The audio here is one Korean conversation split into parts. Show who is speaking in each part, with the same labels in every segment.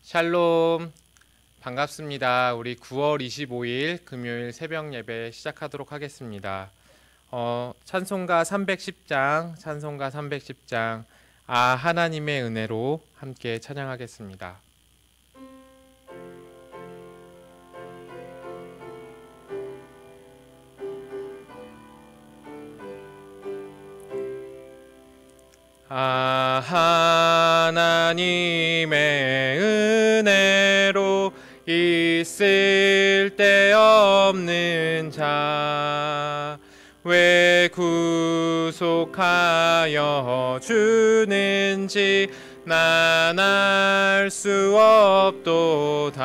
Speaker 1: 샬롬, 반갑습니다. 우리 9월 25일 금요일 새벽 예배 시작하도록 하겠습니다. 찬송가 310장, 하나님의 은혜로 함께 찬양하겠습니다. 하나님의 은혜로 있을 데 없는 자 왜 구속하여 주는지 난 알 수 없도다.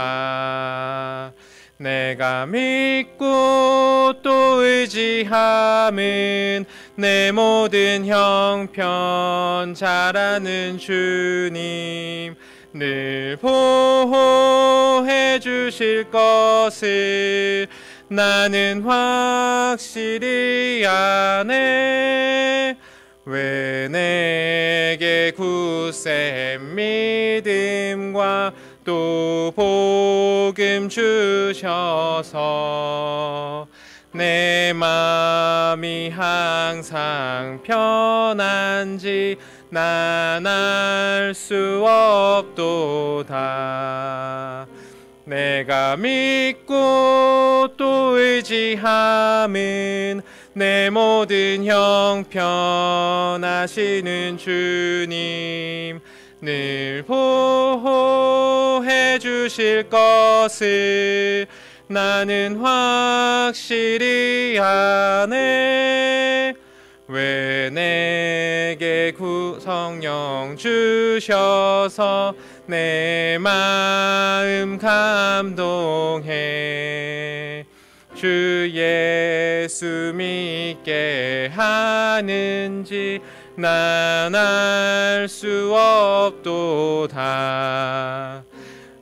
Speaker 1: 내가 믿고 또 의지함은 내 모든 형편 잘 아는 주님 늘 보호해 주실 것을 나는 확실히 아네. 왜 내게 굳센 믿음과 또 복음 주셔서 내 마음이 항상 편한지 난 알 수 없도다. 내가 믿고 또 의지함은 내 모든 형편 아시는 주님 늘 보호해 주실 것을 나는 확실히 아네. 왜 내게 성령 주셔서 내 마음 감동해 주 예수 믿게 하는지 난 알 수 없도다.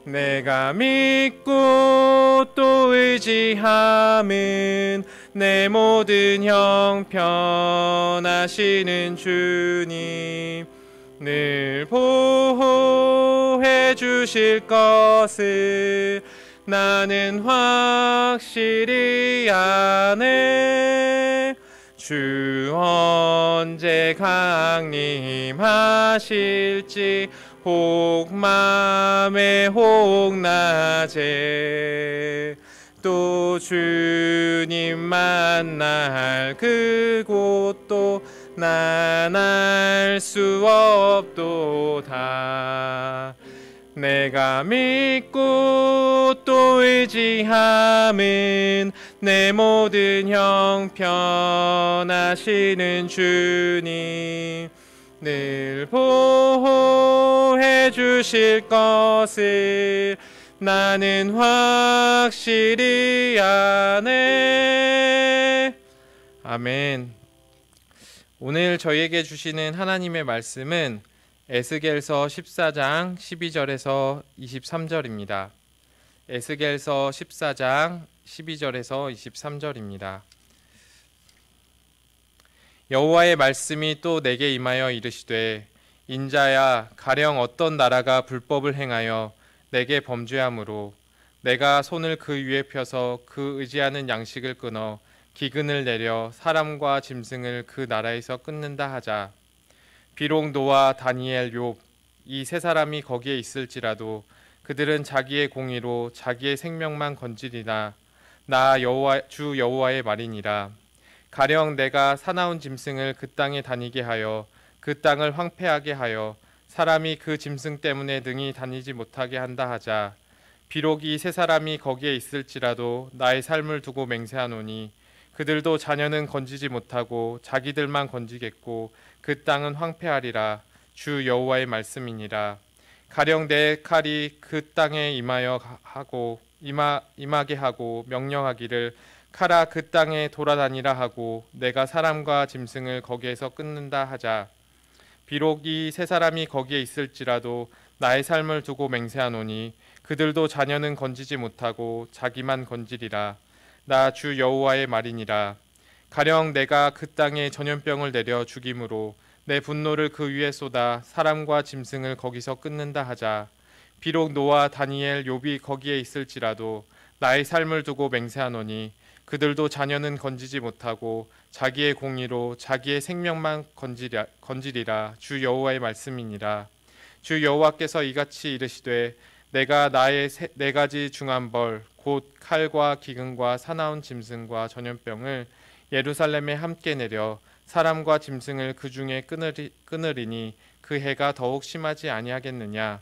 Speaker 1: 내가 믿고 또 의지함은 내 모든 형편 아시는 주님 늘 보호해 주실 것을 나는 확실히 아네. 주 언제 강림하실지 혹 맘에 혹 낮에 또 주님 만날 그곳도 난 알 수 없도다. 내가 믿고 또 의지함은 내 모든 형편 아시는 주님 늘 보호해 주실 것을 나는 확실히 아네. 아멘. 오늘 저희에게 주시는 하나님의 말씀은 에스겔서 14장 12절에서 23절입니다. 에스겔서 14장 12절에서 23절입니다. 여호와의 말씀이 또 내게 임하여 이르시되 인자야 가령 어떤 나라가 불법을 행하여 내게 범죄함으로 내가 손을 그 위에 펴서 그 의지하는 양식을 끊어 기근을 내려 사람과 짐승을 그 나라에서 끊는다 하자. 비록 노아, 다니엘, 욥 이 세 사람이 거기에 있을지라도 그들은 자기의 공의로 자기의 생명만 건지리나 나 주 여호와의 말이니라. 가령 내가 사나운 짐승을 그 땅에 다니게 하여 그 땅을 황폐하게 하여 사람이 그 짐승 때문에 능히 다니지 못하게 한다 하자. 비록 이 세 사람이 거기에 있을지라도 나의 삶을 두고 맹세하노니 그들도 자녀는 건지지 못하고 자기들만 건지겠고 그 땅은 황폐하리라. 주 여호와의 말씀이니라. 가령 내 칼이 그 땅에 임하게 하고 명령하기를 칼아 그 땅에 돌아다니라 하고 내가 사람과 짐승을 거기에서 끊는다 하자. 비록 이 세 사람이 거기에 있을지라도 나의 삶을 두고 맹세하노니 그들도 자녀는 건지지 못하고 자기만 건지리라. 나 주 여호와의 말이니라. 가령 내가 그 땅에 전염병을 내려 죽임으로 내 분노를 그 위에 쏟아 사람과 짐승을 거기서 끊는다 하자. 비록 노아, 다니엘, 욥이 거기에 있을지라도 나의 삶을 두고 맹세하노니 그들도 자녀는 건지지 못하고 자기의 공의로 자기의 생명만 건지리라. 주 여호와의 말씀이니라. 주 여호와께서 이같이 이르시되 내가 나의 네 가지 중한 벌 곧 칼과 기근과 사나운 짐승과 전염병을 예루살렘에 함께 내려 사람과 짐승을 그 중에 끊으리니 그 해가 더욱 심하지 아니하겠느냐.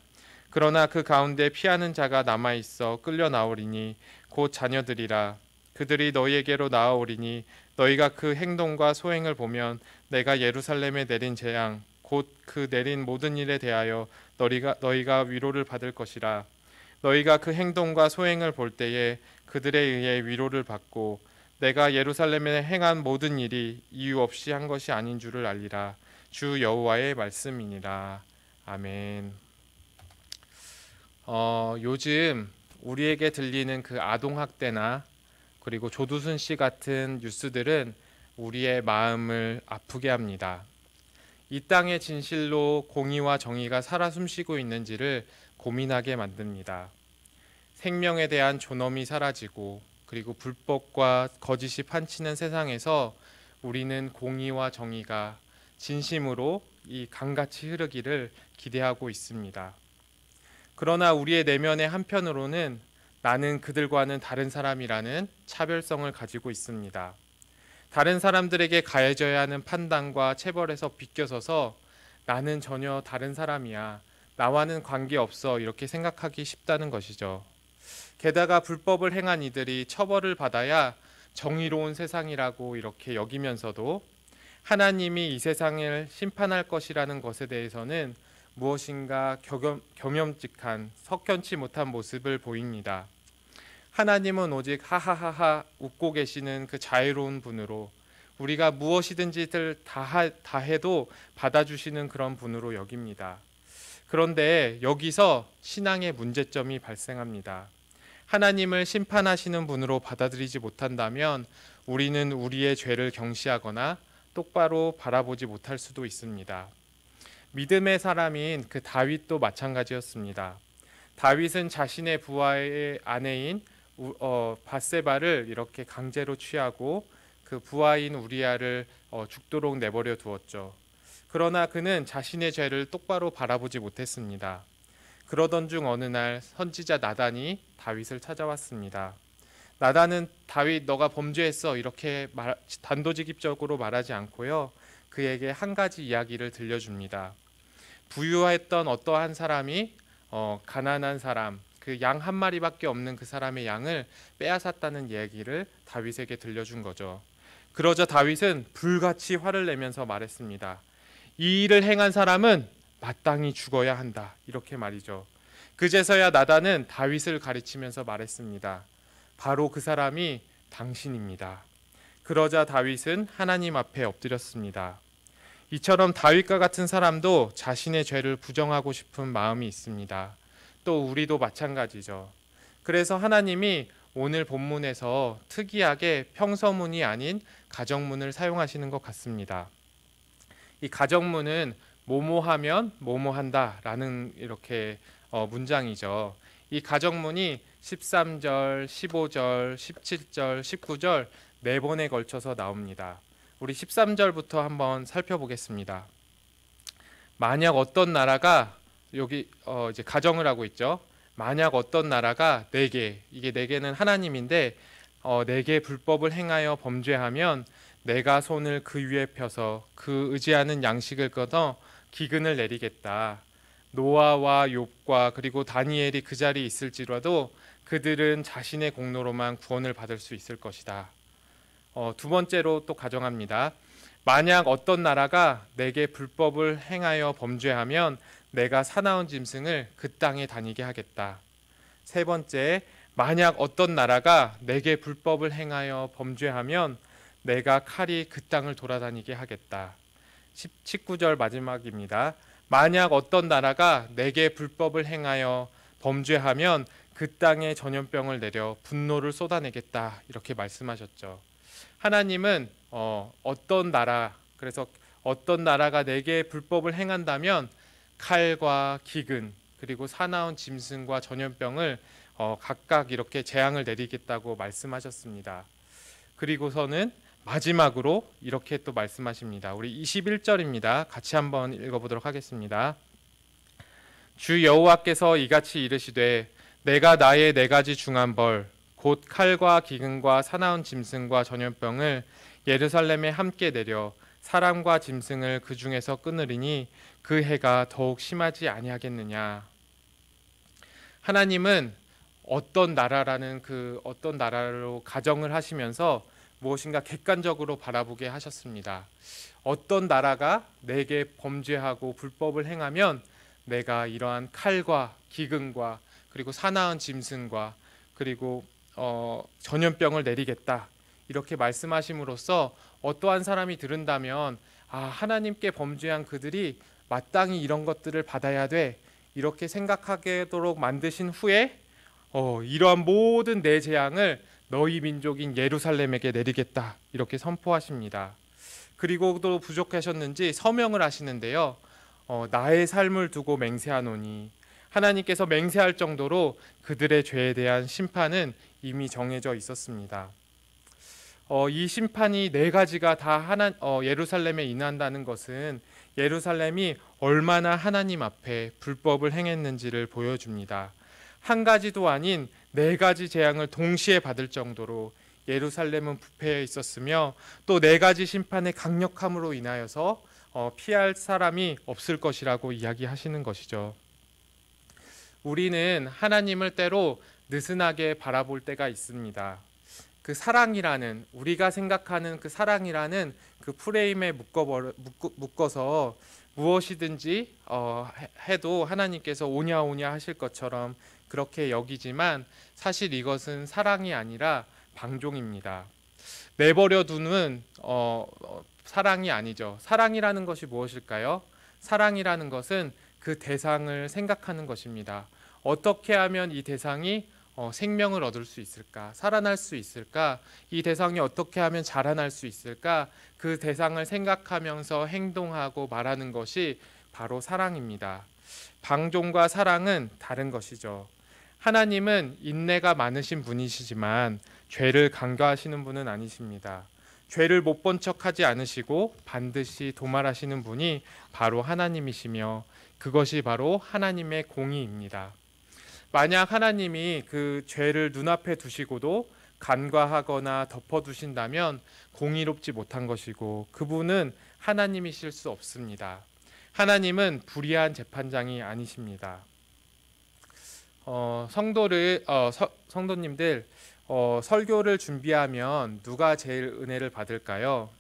Speaker 1: 그러나 그 가운데 피하는 자가 남아 있어 끌려 나오리니 곧 자녀들이라. 그들이 너희에게로 나아오리니 너희가 그 행동과 소행을 보면 내가 예루살렘에 내린 재앙 곧 그 내린 모든 일에 대하여 너희가 위로를 받을 것이라. 너희가 그 행동과 소행을 볼 때에 그들에 의해 위로를 받고 내가 예루살렘에 행한 모든 일이 이유 없이 한 것이 아닌 줄을 알리라. 주 여호와의 말씀이니라. 아멘. 요즘 우리에게 들리는 그 아동학대나 그리고 조두순 씨 같은 뉴스들은 우리의 마음을 아프게 합니다. 이 땅의 진실로 공의와 정의가 살아 숨쉬고 있는지를 고민하게 만듭니다. 생명에 대한 존엄이 사라지고 그리고 불법과 거짓이 판치는 세상에서 우리는 공의와 정의가 진심으로 이 강같이 흐르기를 기대하고 있습니다. 그러나 우리의 내면의 한편으로는 나는 그들과는 다른 사람이라는 차별성을 가지고 있습니다. 다른 사람들에게 가해져야 하는 판단과 체벌에서 비껴서서 나는 전혀 다른 사람이야, 나와는 관계없어 이렇게 생각하기 쉽다는 것이죠. 게다가 불법을 행한 이들이 처벌을 받아야 정의로운 세상이라고 이렇게 여기면서도 하나님이 이 세상을 심판할 것이라는 것에 대해서는 무엇인가 경염직한 석연치 못한 모습을 보입니다. 하나님은 오직 하하하하 웃고 계시는 그 자유로운 분으로 우리가 무엇이든지들 다 해도 받아주시는 그런 분으로 여깁니다. 그런데 여기서 신앙의 문제점이 발생합니다. 하나님을 심판하시는 분으로 받아들이지 못한다면 우리는 우리의 죄를 경시하거나 똑바로 바라보지 못할 수도 있습니다. 믿음의 사람인 그 다윗도 마찬가지였습니다. 다윗은 자신의 부하의 아내인 밧세바를 이렇게 강제로 취하고 그 부하인 우리아를 죽도록 내버려 두었죠. 그러나 그는 자신의 죄를 똑바로 바라보지 못했습니다. 그러던 중 어느 날 선지자 나단이 다윗을 찾아왔습니다. 나단은 다윗 너가 범죄했어 이렇게 단도직입적으로 말하지 않고요. 그에게 한 가지 이야기를 들려줍니다. 부유했던 어떠한 사람이 가난한 사람, 그 양 한 마리밖에 없는 그 사람의 양을 빼앗았다는 얘기를 다윗에게 들려준 거죠. 그러자 다윗은 불같이 화를 내면서 말했습니다. 이 일을 행한 사람은 마땅히 죽어야 한다. 이렇게 말이죠. 그제서야 나단은 다윗을 가리치면서 말했습니다. 바로 그 사람이 당신입니다. 그러자 다윗은 하나님 앞에 엎드렸습니다. 이처럼 다윗과 같은 사람도 자신의 죄를 부정하고 싶은 마음이 있습니다. 또 우리도 마찬가지죠. 그래서 하나님이 오늘 본문에서 특이하게 평서문이 아닌 가정문을 사용하시는 것 같습니다. 이 가정문은 뭐뭐하면 뭐뭐한다라는 이렇게 문장이죠. 이 가정문이 13절, 15절, 17절, 19절 네 번에 걸쳐서 나옵니다. 우리 13절부터 한번 살펴보겠습니다. 만약 어떤 나라가 여기 이제 가정을 하고 있죠. 만약 어떤 나라가 내게, 이게 내게는 하나님인데 내게 불법을 행하여 범죄하면 내가 손을 그 위에 펴서 그 의지하는 양식을 끊어 기근을 내리겠다. 노아와 욥과 그리고 다니엘이 그 자리에 있을지라도 그들은 자신의 공로로만 구원을 받을 수 있을 것이다. 두 번째로 또 가정합니다. 만약 어떤 나라가 내게 불법을 행하여 범죄하면 내가 사나운 짐승을 그 땅에 다니게 하겠다. 세 번째, 만약 어떤 나라가 내게 불법을 행하여 범죄하면 내가 칼이 그 땅을 돌아다니게 하겠다. 19절 마지막입니다. 만약 어떤 나라가 내게 불법을 행하여 범죄하면 그 땅에 전염병을 내려 분노를 쏟아내겠다. 이렇게 말씀하셨죠. 하나님은 어떤 나라, 그래서 어떤 나라가 내게 불법을 행한다면 칼과 기근, 그리고 사나운 짐승과 전염병을 각각 이렇게 재앙을 내리겠다고 말씀하셨습니다. 그리고서는 마지막으로 이렇게 또 말씀하십니다. 우리 21절입니다. 같이 한번 읽어보도록 하겠습니다. 주 여호와께서 이같이 이르시되 내가 나의 4가지 중한 벌 곧 칼과 기근과 사나운 짐승과 전염병을 예루살렘에 함께 내려 사람과 짐승을 그 중에서 끊으리니 그 해가 더욱 심하지 아니하겠느냐. 하나님은 어떤 나라로 가정을 하시면서 무엇인가 객관적으로 바라보게 하셨습니다. 어떤 나라가 내게 범죄하고 불법을 행하면 내가 이러한 칼과 기근과 그리고 사나운 짐승과 그리고 전염병을 내리겠다, 이렇게 말씀하심으로써 어떠한 사람이 들은다면 하나님께 범죄한 그들이 마땅히 이런 것들을 받아야 돼, 이렇게 생각하도록 만드신 후에 이러한 모든 내 재앙을 너희 민족인 예루살렘에게 내리겠다, 이렇게 선포하십니다. 그리고 또 부족하셨는지 서명을 하시는데요. 나의 삶을 두고 맹세하노니, 하나님께서 맹세할 정도로 그들의 죄에 대한 심판은 이미 정해져 있었습니다. 이 심판이 4가지가 다 예루살렘에 임한다는 것은 예루살렘이 얼마나 하나님 앞에 불법을 행했는지를 보여줍니다. 한 가지도 아닌 4가지 재앙을 동시에 받을 정도로 예루살렘은 부패해 있었으며 또 4가지 심판의 강력함으로 인하여서 피할 사람이 없을 것이라고 이야기하시는 것이죠. 우리는 하나님을 때로 느슨하게 바라볼 때가 있습니다. 그 사랑이라는, 우리가 생각하는 그 사랑이라는 그 프레임에 묶어서 무엇이든지 해도 하나님께서 오냐 오냐 하실 것처럼 그렇게 여기지만 사실 이것은 사랑이 아니라 방종입니다. 내버려 두는 사랑이 아니죠. 사랑이라는 것이 무엇일까요? 사랑이라는 것은 그 대상을 생각하는 것입니다. 어떻게 하면 이 대상이 생명을 얻을 수 있을까? 살아날 수 있을까? 이 대상이 어떻게 하면 자라날 수 있을까? 그 대상을 생각하면서 행동하고 말하는 것이 바로 사랑입니다. 방종과 사랑은 다른 것이죠. 하나님은 인내가 많으신 분이시지만 죄를 간과하시는 분은 아니십니다. 죄를 못 본 척하지 않으시고 반드시 도말하시는 분이 바로 하나님이시며 그것이 바로 하나님의 공의입니다. 만약 하나님이 그 죄를 눈앞에 두시고도 간과하거나 덮어두신다면 공의롭지 못한 것이고 그분은 하나님이실 수 없습니다. 하나님은 불의한 재판장이 아니십니다. 성도님들, 설교를 준비하면 누가 제일 은혜를 받을까요?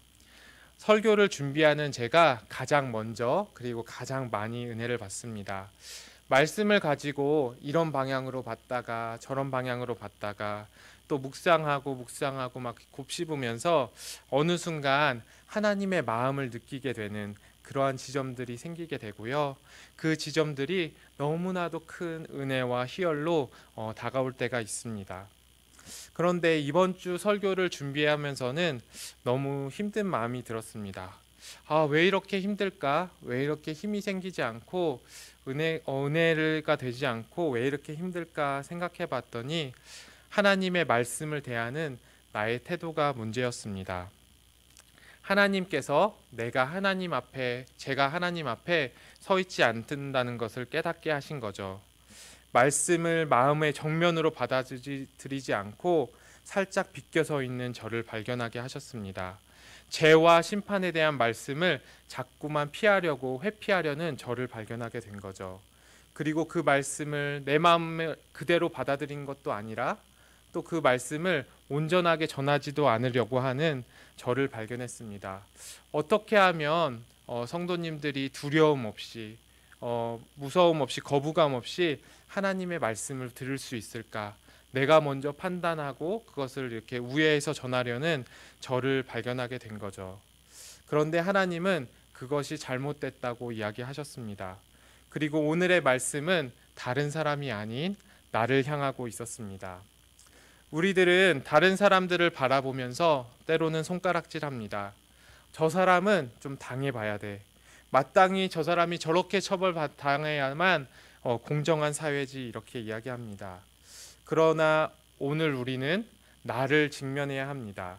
Speaker 1: 설교를 준비하는 제가 가장 먼저 그리고 가장 많이 은혜를 받습니다. 말씀을 가지고 이런 방향으로 봤다가 저런 방향으로 봤다가 또 묵상하고 막 곱씹으면서 어느 순간 하나님의 마음을 느끼게 되는 그러한 지점들이 생기게 되고요. 그 지점들이 너무나도 큰 은혜와 희열로 다가올 때가 있습니다. 그런데 이번 주 설교를 준비하면서는 너무 힘든 마음이 들었습니다. 왜 이렇게 힘들까? 왜 이렇게 힘이 생기지 않고 은혜가 되지 않고 왜 이렇게 힘들까 생각해 봤더니 하나님의 말씀을 대하는 나의 태도가 문제였습니다. 하나님께서 제가 하나님 앞에 서 있지 않는다는 것을 깨닫게 하신 거죠. 말씀을 마음의 정면으로 받아들이지 않고 살짝 비껴서 있는 저를 발견하게 하셨습니다. 죄와 심판에 대한 말씀을 자꾸만 회피하려는 저를 발견하게 된 거죠. 그리고 그 말씀을 내 마음에 그대로 받아들인 것도 아니라 또 그 말씀을 온전하게 전하지도 않으려고 하는 저를 발견했습니다. 어떻게 하면 성도님들이 두려움 없이 무서움 없이 거부감 없이 하나님의 말씀을 들을 수 있을까? 내가 먼저 판단하고 그것을 이렇게 우회해서 전하려는 저를 발견하게 된 거죠. 그런데 하나님은 그것이 잘못됐다고 이야기하셨습니다. 그리고 오늘의 말씀은 다른 사람이 아닌 나를 향하고 있었습니다. 우리들은 다른 사람들을 바라보면서 때로는 손가락질합니다. 저 사람은 좀 당해봐야 돼. 마땅히 저 사람이 저렇게 처벌당해야만 공정한 사회지 이렇게 이야기합니다. 그러나 오늘 우리는 나를 직면해야 합니다.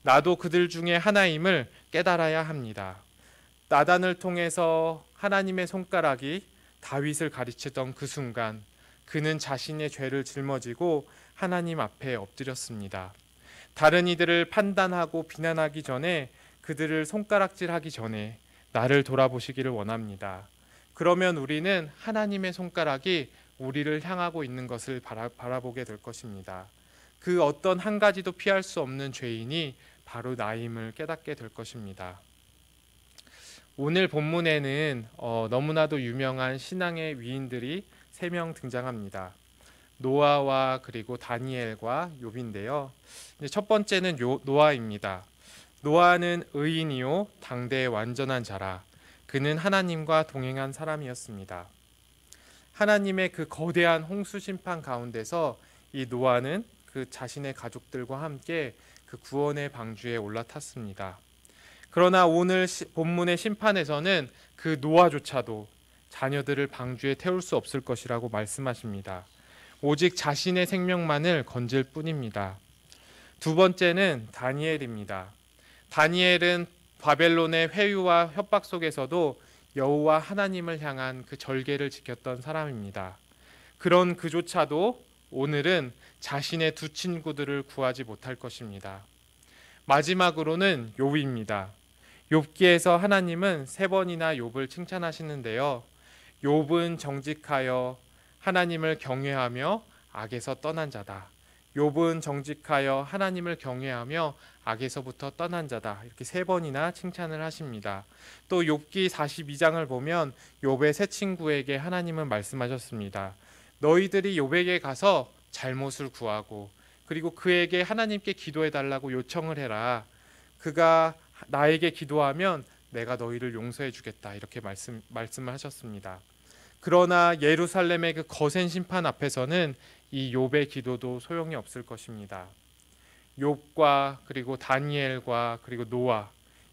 Speaker 1: 나도 그들 중에 하나임을 깨달아야 합니다. 나단을 통해서 하나님의 손가락이 다윗을 가르치던 그 순간 그는 자신의 죄를 짊어지고 하나님 앞에 엎드렸습니다. 다른 이들을 판단하고 비난하기 전에 그들을 손가락질하기 전에 나를 돌아보시기를 원합니다. 그러면 우리는 하나님의 손가락이 우리를 향하고 있는 것을 바라보게 될 것입니다. 그 어떤 한 가지도 피할 수 없는 죄인이 바로 나임을 깨닫게 될 것입니다. 오늘 본문에는 너무나도 유명한 신앙의 위인들이 3명 등장합니다. 노아와 그리고 다니엘과 욥인데요. 첫 번째는 노아입니다. 노아는 의인이요 당대의 완전한 자라. 그는 하나님과 동행한 사람이었습니다. 하나님의 그 거대한 홍수 심판 가운데서 이 노아는 그 자신의 가족들과 함께 그 구원의 방주에 올라탔습니다. 그러나 오늘 본문의 심판에서는 그 노아조차도 자녀들을 방주에 태울 수 없을 것이라고 말씀하십니다. 오직 자신의 생명만을 건질 뿐입니다. 두 번째는 다니엘입니다. 다니엘은 바벨론의 회유와 협박 속에서도 여호와 하나님을 향한 그 절개를 지켰던 사람입니다. 그런 그조차도 오늘은 자신의 2 친구들을 구하지 못할 것입니다. 마지막으로는 욥입니다. 욥기에서 하나님은 3번이나 욥을 칭찬하시는데요. 욥은 정직하여 하나님을 경외하며 악에서 떠난 자다. 욥은 정직하여 하나님을 경외하며 악에서부터 떠난 자다. 이렇게 3번이나 칭찬을 하십니다. 또 욥기 42장을 보면 욥의 3 친구에게 하나님은 말씀하셨습니다. 너희들이 욥에게 가서 잘못을 구하고 그리고 그에게 하나님께 기도해 달라고 요청을 해라. 그가 나에게 기도하면 내가 너희를 용서해 주겠다. 이렇게 말씀을 하셨습니다. 그러나 예루살렘의 그 거센 심판 앞에서는 이 욥의 기도도 소용이 없을 것입니다. 욥과 그리고 다니엘과 그리고 노아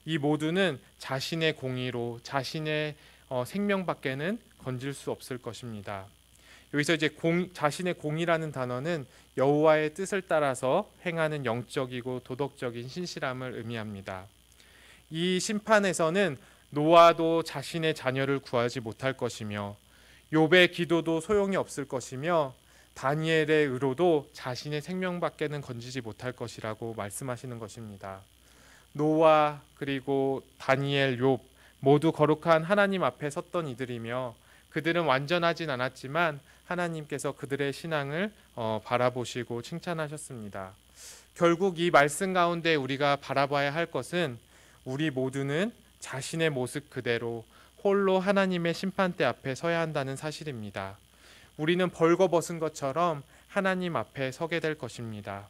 Speaker 1: 이 모두는 자신의 공의로 자신의 생명밖에는 건질 수 없을 것입니다. 여기서 이제 자신의 공의라는 단어는 여호와의 뜻을 따라서 행하는 영적이고 도덕적인 신실함을 의미합니다. 이 심판에서는 노아도 자신의 자녀를 구하지 못할 것이며 욥의 기도도 소용이 없을 것이며 다니엘의 의로도 자신의 생명밖에는 건지지 못할 것이라고 말씀하시는 것입니다. 노아 그리고 다니엘, 욥 모두 거룩한 하나님 앞에 섰던 이들이며 그들은 완전하진 않았지만 하나님께서 그들의 신앙을 바라보시고 칭찬하셨습니다. 결국 이 말씀 가운데 우리가 바라봐야 할 것은 우리 모두는 자신의 모습 그대로 홀로 하나님의 심판대 앞에 서야 한다는 사실입니다. 우리는 벌거벗은 것처럼 하나님 앞에 서게 될 것입니다.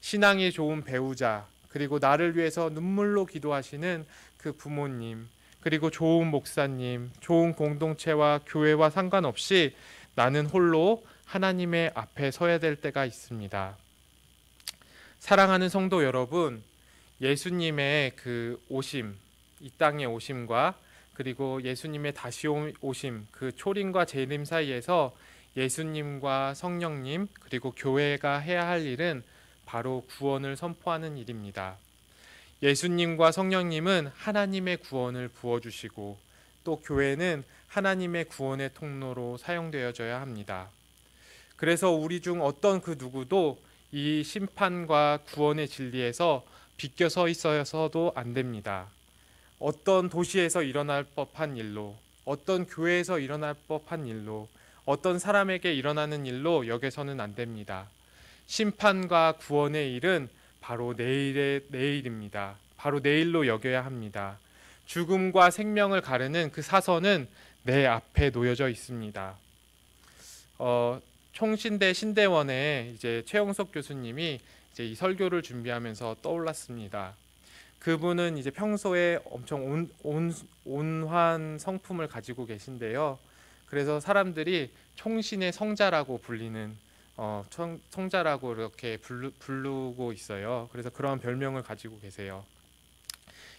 Speaker 1: 신앙이 좋은 배우자, 그리고 나를 위해서 눈물로 기도하시는 그 부모님, 그리고 좋은 목사님, 좋은 공동체와 교회와 상관없이 나는 홀로 하나님의 앞에 서야 될 때가 있습니다. 사랑하는 성도 여러분, 예수님의 그 오심, 이 땅의 오심과 그리고 예수님의 다시 오심, 그 초림과 재림 사이에서 예수님과 성령님 그리고 교회가 해야 할 일은 바로 구원을 선포하는 일입니다. 예수님과 성령님은 하나님의 구원을 부어주시고 또 교회는 하나님의 구원의 통로로 사용되어져야 합니다. 그래서 우리 중 어떤 그 누구도 이 심판과 구원의 진리에서 비껴서 있어서도 안 됩니다. 어떤 도시에서 일어날 법한 일로, 어떤 교회에서 일어날 법한 일로, 어떤 사람에게 일어나는 일로 여겨서는 안 됩니다. 심판과 구원의 일은 바로 내일입니다. 바로 내일로 여겨야 합니다. 죽음과 생명을 가르는 그 사선은 내 앞에 놓여져 있습니다. 총신대 신대원에 이제 최영석 교수님이 이제 이 설교를 준비하면서 떠올랐습니다. 그분은 이제 평소에 엄청 온화한 성품을 가지고 계신데요. 그래서 사람들이 총신의 성자라고 불리는 성자라고 이렇게 부르고 있어요. 그래서 그런 별명을 가지고 계세요.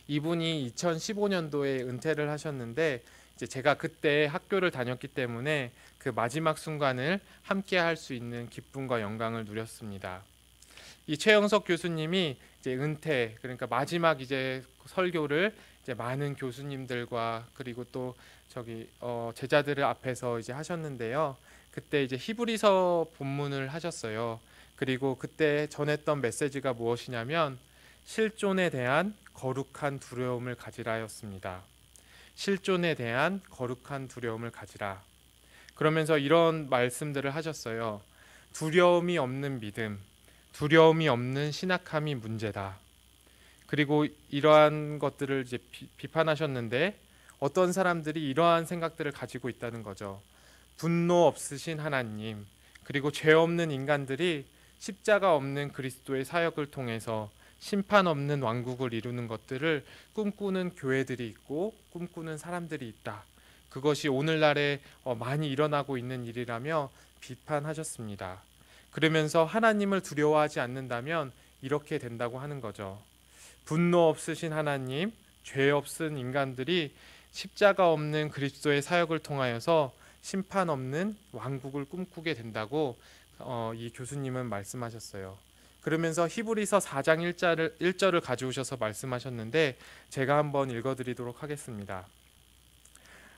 Speaker 1: 이분이 2015년도에 은퇴를 하셨는데 이제 제가 그때 학교를 다녔기 때문에 그 마지막 순간을 함께 할 수 있는 기쁨과 영광을 누렸습니다. 이 최영석 교수님이 이제 은퇴, 그러니까 마지막 이제 설교를 이제 많은 교수님들과 그리고 또 제자들을 앞에서 이제 하셨는데요. 그때 이제 히브리서 본문을 하셨어요. 그리고 그때 전했던 메시지가 무엇이냐면 실존에 대한 거룩한 두려움을 가지라였습니다. 실존에 대한 거룩한 두려움을 가지라. 그러면서 이런 말씀들을 하셨어요. 두려움이 없는 믿음, 두려움이 없는 신학함이 문제다. 그리고 이러한 것들을 이제 비판하셨는데 어떤 사람들이 이러한 생각들을 가지고 있다는 거죠. 분노 없으신 하나님, 그리고 죄 없는 인간들이 십자가 없는 그리스도의 사역을 통해서 심판 없는 왕국을 이루는 것들을 꿈꾸는 교회들이 있고 꿈꾸는 사람들이 있다. 그것이 오늘날에 많이 일어나고 있는 일이라며 비판하셨습니다. 그러면서 하나님을 두려워하지 않는다면 이렇게 된다고 하는 거죠. 분노 없으신 하나님, 죄 없은 인간들이 십자가 없는 그리스도의 사역을 통하여서 심판 없는 왕국을 꿈꾸게 된다고 이 교수님은 말씀하셨어요. 그러면서 히브리서 4장 1절을 가져오셔서 말씀하셨는데 제가 한번 읽어드리도록 하겠습니다.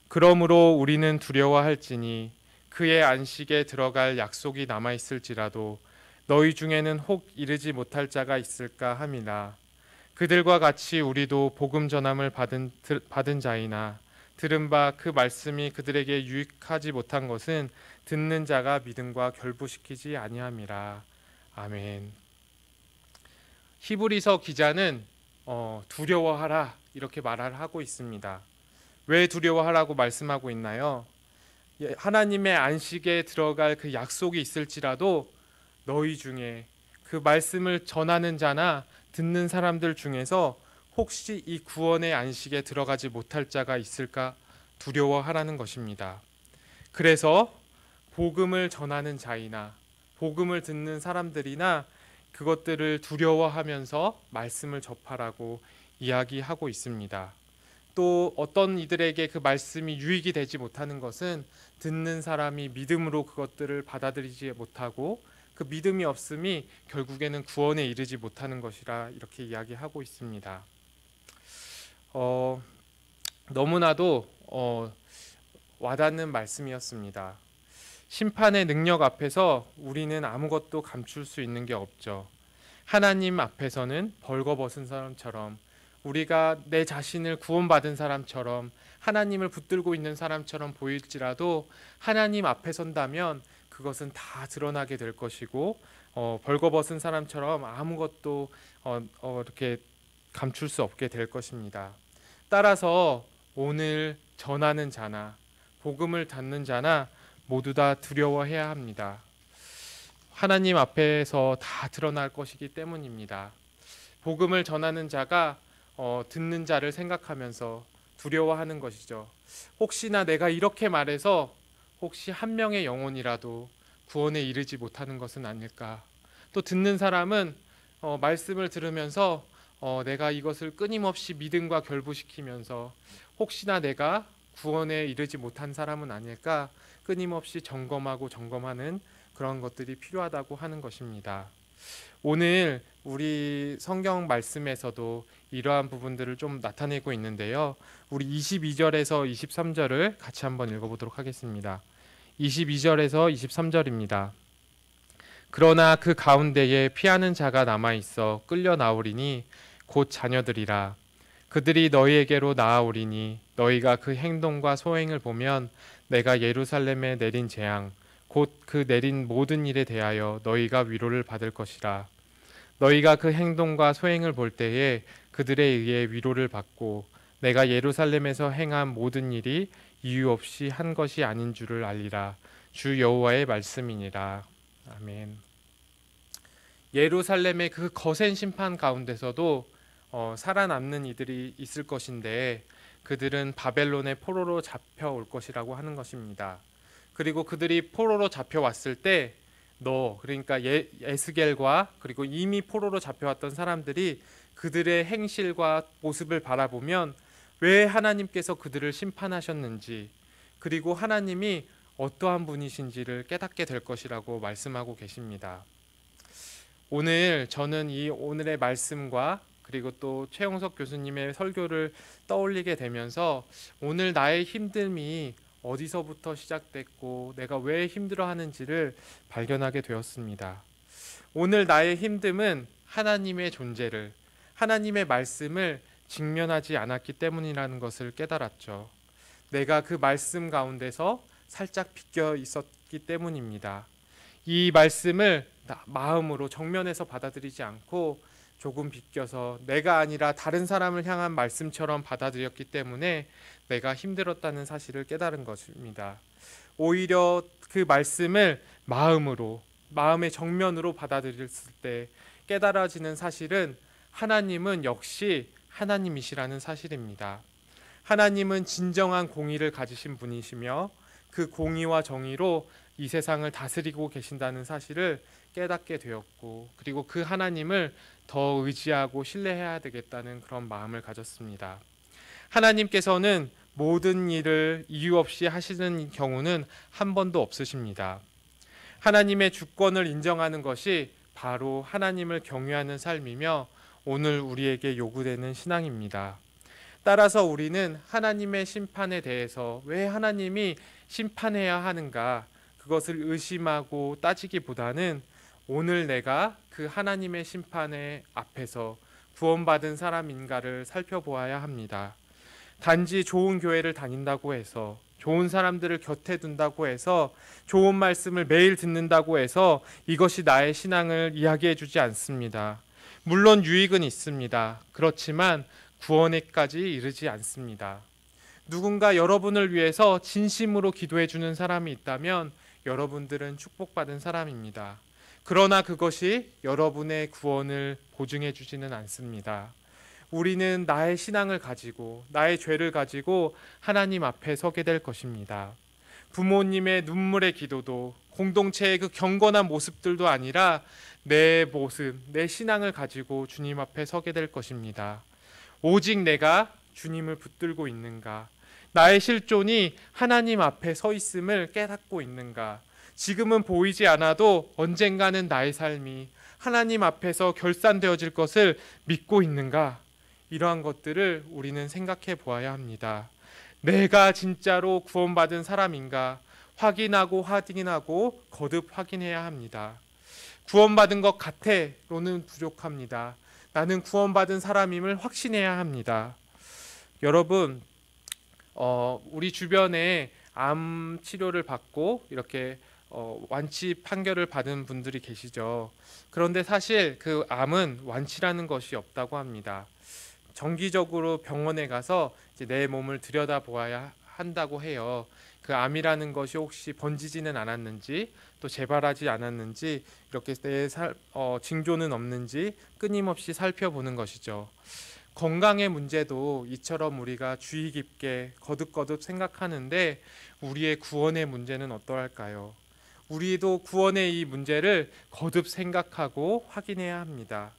Speaker 1: 그러므로 우리는 두려워할지니 그의 안식에 들어갈 약속이 남아있을지라도 너희 중에는 혹 이르지 못할 자가 있을까 함이라. 그들과 같이 우리도 복음 전함을 받은 자이나 들은 바 그 말씀이 그들에게 유익하지 못한 것은 듣는 자가 믿음과 결부시키지 아니함이라. 아멘. 히브리서 기자는 두려워하라 이렇게 말을 하고 있습니다. 왜 두려워하라고 말씀하고 있나요? 하나님의 안식에 들어갈 그 약속이 있을지라도 너희 중에 그 말씀을 전하는 자나 듣는 사람들 중에서 혹시 이 구원의 안식에 들어가지 못할 자가 있을까 두려워하라는 것입니다. 그래서 복음을 전하는 자이나 복음을 듣는 사람들이나 그것들을 두려워하면서 말씀을 접하라고 이야기하고 있습니다. 또 어떤 이들에게 그 말씀이 유익이 되지 못하는 것은 듣는 사람이 믿음으로 그것들을 받아들이지 못하고 그 믿음이 없음이 결국에는 구원에 이르지 못하는 것이라 이렇게 이야기하고 있습니다. 너무나도 와닿는 말씀이었습니다. 심판의 능력 앞에서 우리는 아무것도 감출 수 있는 게 없죠. 하나님 앞에서는 벌거벗은 사람처럼 우리가 내 자신을 구원받은 사람처럼 하나님을 붙들고 있는 사람처럼 보일지라도 하나님 앞에 선다면 그것은 다 드러나게 될 것이고 벌거벗은 사람처럼 아무것도 이렇게 감출 수 없게 될 것입니다. 따라서 오늘 전하는 자나 복음을 듣는 자나 모두 다 두려워해야 합니다. 하나님 앞에서 다 드러날 것이기 때문입니다. 복음을 전하는 자가 듣는 자를 생각하면서 두려워하는 것이죠. 혹시나 내가 이렇게 말해서 혹시 한 명의 영혼이라도 구원에 이르지 못하는 것은 아닐까. 또 듣는 사람은 말씀을 들으면서 내가 이것을 끊임없이 믿음과 결부시키면서 혹시나 내가 구원에 이르지 못한 사람은 아닐까 끊임없이 점검하는 그런 것들이 필요하다고 하는 것입니다. 오늘 우리 성경 말씀에서도 이러한 부분들을 좀 나타내고 있는데요. 우리 22절에서 23절을 같이 한번 읽어보도록 하겠습니다. 22절에서 23절입니다. 그러나 그 가운데에 피하는 자가 남아있어 끌려 나오리니 곧 자녀들이라. 그들이 너희에게로 나아오리니 너희가 그 행동과 소행을 보면 내가 예루살렘에 내린 재앙 곧 그 내린 모든 일에 대하여 너희가 위로를 받을 것이라. 너희가 그 행동과 소행을 볼 때에 그들에 의해 위로를 받고 내가 예루살렘에서 행한 모든 일이 이유 없이 한 것이 아닌 줄을 알리라. 주 여호와의 말씀이니라. 아멘. 예루살렘의 그 거센 심판 가운데서도 살아남는 이들이 있을 것인데 그들은 바벨론의 포로로 잡혀올 것이라고 하는 것입니다. 그리고 그들이 포로로 잡혀왔을 때 그러니까 에스겔과 그리고 이미 포로로 잡혀왔던 사람들이 그들의 행실과 모습을 바라보면 왜 하나님께서 그들을 심판하셨는지, 그리고 하나님이 어떠한 분이신지를 깨닫게 될 것이라고 말씀하고 계십니다. 오늘 저는 이 오늘의 말씀과 그리고 또 최용석 교수님의 설교를 떠올리게 되면서 오늘 나의 힘듦이 어디서부터 시작됐고 내가 왜 힘들어하는지를 발견하게 되었습니다. 오늘 나의 힘듦은 하나님의 존재를, 하나님의 말씀을 직면하지 않았기 때문이라는 것을 깨달았죠. 내가 그 말씀 가운데서 살짝 비껴 있었기 때문입니다. 이 말씀을 마음으로 정면에서 받아들이지 않고 조금 비껴서 내가 아니라 다른 사람을 향한 말씀처럼 받아들였기 때문에 내가 힘들었다는 사실을 깨달은 것입니다. 오히려 그 말씀을 마음으로, 마음의 정면으로 받아들였을 때 깨달아지는 사실은 하나님은 역시 하나님이시라는 사실입니다. 하나님은 진정한 공의를 가지신 분이시며 그 공의와 정의로 이 세상을 다스리고 계신다는 사실을 깨닫게 되었고, 그리고 그 하나님을 더 의지하고 신뢰해야 되겠다는 그런 마음을 가졌습니다. 하나님께서는 모든 일을 이유 없이 하시는 경우는 한 번도 없으십니다. 하나님의 주권을 인정하는 것이 바로 하나님을 경외하는 삶이며 오늘 우리에게 요구되는 신앙입니다. 따라서 우리는 하나님의 심판에 대해서 왜 하나님이 심판해야 하는가, 그것을 의심하고 따지기보다는 오늘 내가 그 하나님의 심판의 앞에서 구원받은 사람인가를 살펴보아야 합니다. 단지 좋은 교회를 다닌다고 해서, 좋은 사람들을 곁에 둔다고 해서, 좋은 말씀을 매일 듣는다고 해서 이것이 나의 신앙을 이야기해 주지 않습니다. 물론 유익은 있습니다. 그렇지만 구원에까지 이르지 않습니다. 누군가 여러분을 위해서 진심으로 기도해 주는 사람이 있다면 여러분들은 축복받은 사람입니다. 그러나 그것이 여러분의 구원을 보증해 주지는 않습니다. 우리는 나의 신앙을 가지고 나의 죄를 가지고 하나님 앞에 서게 될 것입니다. 부모님의 눈물의 기도도, 공동체의 그 경건한 모습들도 아니라 내 모습, 내 신앙을 가지고 주님 앞에 서게 될 것입니다. 오직 내가 주님을 붙들고 있는가, 나의 실존이 하나님 앞에 서 있음을 깨닫고 있는가, 지금은 보이지 않아도 언젠가는 나의 삶이 하나님 앞에서 결산되어질 것을 믿고 있는가, 이러한 것들을 우리는 생각해 보아야 합니다. 내가 진짜로 구원받은 사람인가 확인하고 거듭 확인해야 합니다. 구원받은 것 같아로는 부족합니다. 나는 구원받은 사람임을 확신해야 합니다. 여러분, 우리 주변에 암 치료를 받고 이렇게 완치 판결을 받은 분들이 계시죠. 그런데 사실 그 암은 완치라는 것이 없다고 합니다. 정기적으로 병원에 가서 이제 내 몸을 들여다보아야 한다고 해요. 그 암이라는 것이 혹시 번지지는 않았는지, 또 재발하지 않았는지, 이렇게 내 징조는 없는지 끊임없이 살펴보는 것이죠. 건강의 문제도 이처럼 우리가 주의 깊게 거듭거듭 생각하는데 우리의 구원의 문제는 어떠할까요? 우리도 구원의 이 문제를 거듭 생각하고 확인해야 합니다.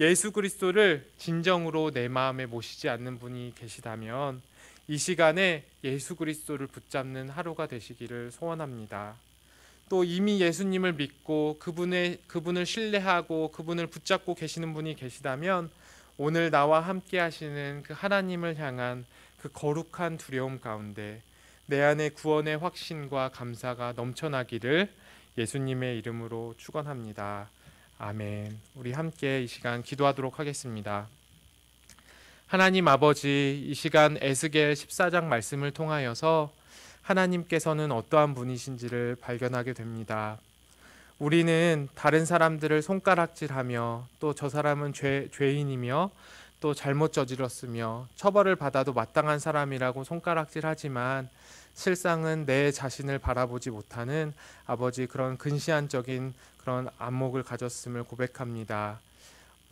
Speaker 1: 예수 그리스도를 진정으로 내 마음에 모시지 않는 분이 계시다면 이 시간에 예수 그리스도를 붙잡는 하루가 되시기를 소원합니다. 또 이미 예수님을 믿고 그분을 신뢰하고 그분을 붙잡고 계시는 분이 계시다면 오늘 나와 함께 하시는 그 하나님을 향한 그 거룩한 두려움 가운데 내 안에 구원의 확신과 감사가 넘쳐나기를 예수님의 이름으로 축원합니다. 아멘. 우리 함께 이 시간 기도하도록 하겠습니다. 하나님 아버지, 이 시간 에스겔 14장 말씀을 통하여서 하나님께서는 어떠한 분이신지를 발견하게 됩니다. 우리는 다른 사람들을 손가락질하며 또 저 사람은 죄인이며 또 잘못 저질렀으며 처벌을 받아도 마땅한 사람이라고 손가락질하지만 실상은 내 자신을 바라보지 못하는 아버지 그런 근시안적인 그런 안목을 가졌음을 고백합니다.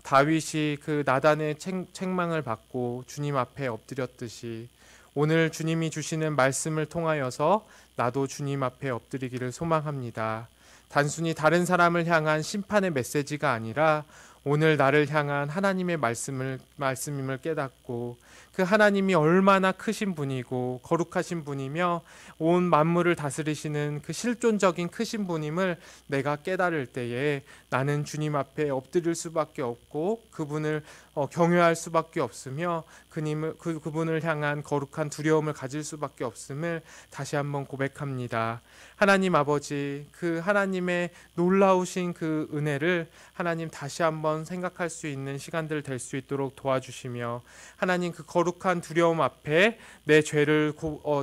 Speaker 1: 다윗이 그 나단의 책망을 받고 주님 앞에 엎드렸듯이 오늘 주님이 주시는 말씀을 통하여서 나도 주님 앞에 엎드리기를 소망합니다. 단순히 다른 사람을 향한 심판의 메시지가 아니라 오늘 나를 향한 하나님의 말씀임을 깨닫고 그 하나님이 얼마나 크신 분이고 거룩하신 분이며 온 만물을 다스리시는 그 실존적인 크신 분임을 내가 깨달을 때에 나는 주님 앞에 엎드릴 수밖에 없고 그분을 경외할 수밖에 없으며 그분을 향한 거룩한 두려움을 가질 수밖에 없음을 다시 한번 고백합니다. 하나님 아버지, 그 하나님의 놀라우신 그 은혜를 하나님 다시 한번 생각할 수 있는 시간들 될 수 있도록 도와주시며 하나님 그 거룩한 두려움 앞에 내 죄를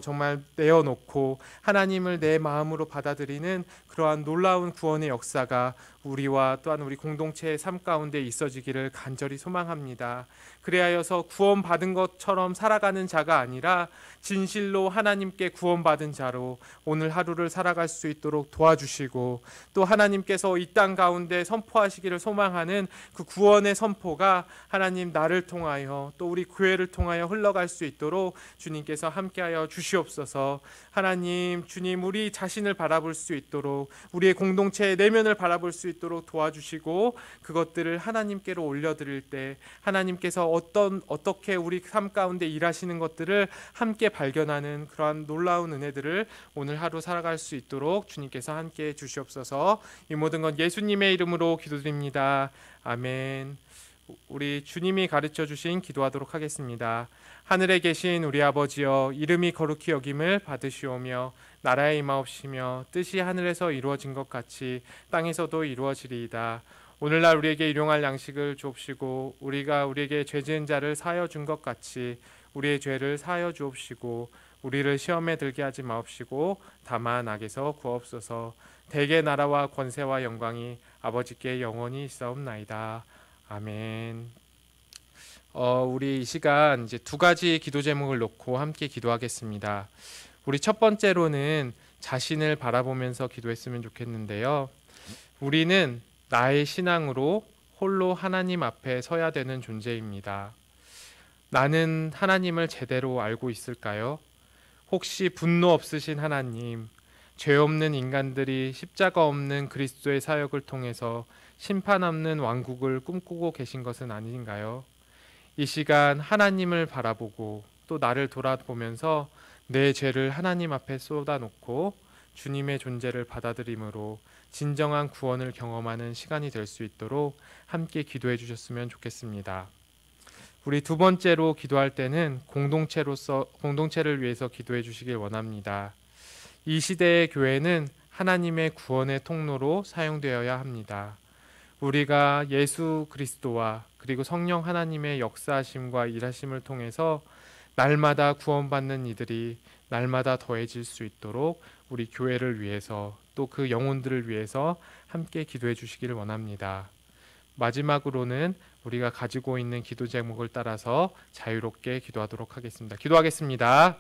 Speaker 1: 정말 내어놓고 하나님을 내 마음으로 받아들이는 그러한 놀라운 구원의 역사가 우리와 또한 우리 공동체의 삶 가운데 있어지기를 간절히 소망합니다. 그리하여서 구원받은 것처럼 살아가는 자가 아니라 진실로 하나님께 구원받은 자로 오늘 하루를 살아갈 수 있도록 도와주시고 또 하나님께서 이 땅 가운데 선포하시기를 소망하는 그 구원의 선포가 하나님 나를 통하여 또 우리 교회를 통하여 흘러갈 수 있도록 주님께서 함께하여 주시옵소서. 하나님, 주님 우리 자신을 바라볼 수 있도록 우리의 공동체의 내면을 바라볼 수 있도록 도와주시고 그것들을 하나님께로 올려드릴 때 하나님께서 어떻게 우리 삶 가운데 일하시는 것들을 함께 발견하는 그러한 놀라운 은혜들을 오늘 하루 살아갈 수 있도록 주님께서 함께해 주시옵소서. 이 모든 건 예수님의 이름으로 기도드립니다. 아멘. 우리 주님이 가르쳐 주신 기도하도록 하겠습니다. 하늘에 계신 우리 아버지여, 이름이 거룩히 여김을 받으시오며 나라에 임하옵시며 뜻이 하늘에서 이루어진 것 같이 땅에서도 이루어지리이다. 오늘날 우리에게 일용할 양식을 주옵시고 우리가 우리에게 죄 지은 자를 사하여 준 것 같이 우리의 죄를 사하여 주옵시고 우리를 시험에 들게 하지 마옵시고 다만 악에서 구하옵소서. 대개 나라와 권세와 영광이 아버지께 영원히 있사옵나이다. 아멘. 우리 이 시간 이제 두 가지 기도 제목을 놓고 함께 기도하겠습니다. 우리 첫 번째로는 자신을 바라보면서 기도했으면 좋겠는데요. 우리는 나의 신앙으로 홀로 하나님 앞에 서야 되는 존재입니다. 나는 하나님을 제대로 알고 있을까요? 혹시 분노 없으신 하나님, 죄 없는 인간들이 십자가 없는 그리스도의 사역을 통해서 심판 없는 왕국을 꿈꾸고 계신 것은 아닌가요? 이 시간 하나님을 바라보고 또 나를 돌아보면서 내 죄를 하나님 앞에 쏟아놓고 주님의 존재를 받아들임으로 진정한 구원을 경험하는 시간이 될 수 있도록 함께 기도해 주셨으면 좋겠습니다. 우리 두 번째로 기도할 때는 공동체를 위해서 기도해 주시길 원합니다. 이 시대의 교회는 하나님의 구원의 통로로 사용되어야 합니다. 우리가 예수 그리스도와 그리고 성령 하나님의 역사하심과 일하심을 통해서 날마다 구원받는 이들이 날마다 더해질 수 있도록 우리 교회를 위해서 또 그 영혼들을 위해서 함께 기도해 주시기를 원합니다. 마지막으로는 우리가 가지고 있는 기도 제목을 따라서 자유롭게 기도하도록 하겠습니다. 기도하겠습니다.